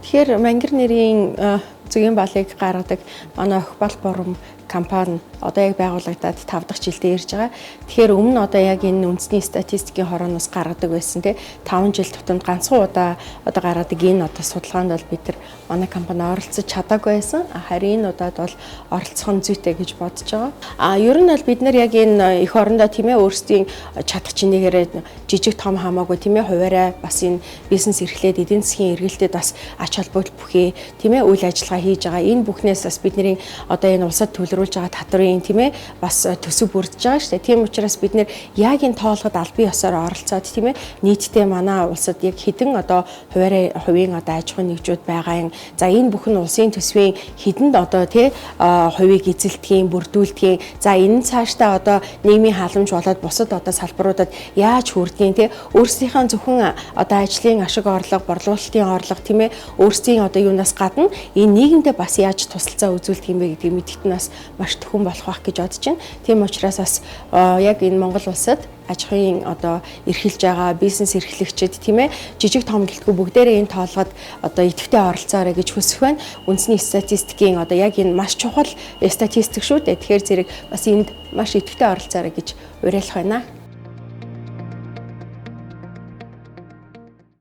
Тэгэхээр Мангар нэрийн зүйн балыг гаргадаг манай Охбал Бором компани одоо яг байгуулагдаад 5 дахь жилдээ ирж байгаа. Тэгэхээр өмнө одоо яг энэ үндэсний статистикийн хорооноос гаргадаг байсан те 5 жил тутамд ганцхан удаа одоо гаргадаг энэ одоо судалгаанд бол бид нар манай компани оролцож чадаагүй байсан. Харин энэ удаад бол оролцох нь зүйтэй гэж бодож байгаа. Ер нь бол бид нар яг энэ эх орондоо тийм ээ өөрсдийн чадах чинээгээр жижиг том хамаагүй тийм ээ хуваарай бас энэ бизнес эрхлээд эдийн засгийн эргэлтэд бас ач холбогдол бүхий тийм ээ үйл ажиллагаа хийж байгаа. Энэ бүхнээс бас бидний одоо энэ улсад төлрүүлж байгаа татврын тийм ээ бас төсөв бүрдэж байгаа шүү дээ. Тийм учраас бид нэр яг энэ тоолоход албан ёсоор оролцоод тийм ээ нийтдээ манай улсад яг хэдэн одоо хувийн одоо аж ахуйн нэгжүүд байгаа юм. За энэ бүхэн улсын төсвийн хэдэнд одоо тий хувийг эзэлдгийн, бүрдүүлдгийн. За энэ цаашдаа одоо нийгмийн халамж болоод бусад одоо салбаруудад яаж хүрдгийн тий өөрсдийнхээ зөвхөн одоо ажлын ашиг орлого, борлуулалтын орлого тийм ээ өөрсдийн одоо юунаас гадна энэ нийгэмдээ бас яаж тусалцаа үзүүлдэг юм бэ гэдгийг мэдхэд нь бас маш төхөн болох байх гэж бодож байна. Тийм учраас бас яг энэ Монгол улсад аж ахуйн одоо эрхэлж байгаа бизнес эрхлэгчид тийм ээ жижиг том гэлтгүй бүгдээрээ энэ тоолгод одоо идэвхтэй оролцоорой гэж хүсэх байна. Үндэсний статистикийн одоо яг энэ маш чухал статистик шүү дээ. Тэгэхээр зэрэг бас энд маш идэвхтэй оролцоорой гэж уриалах байна.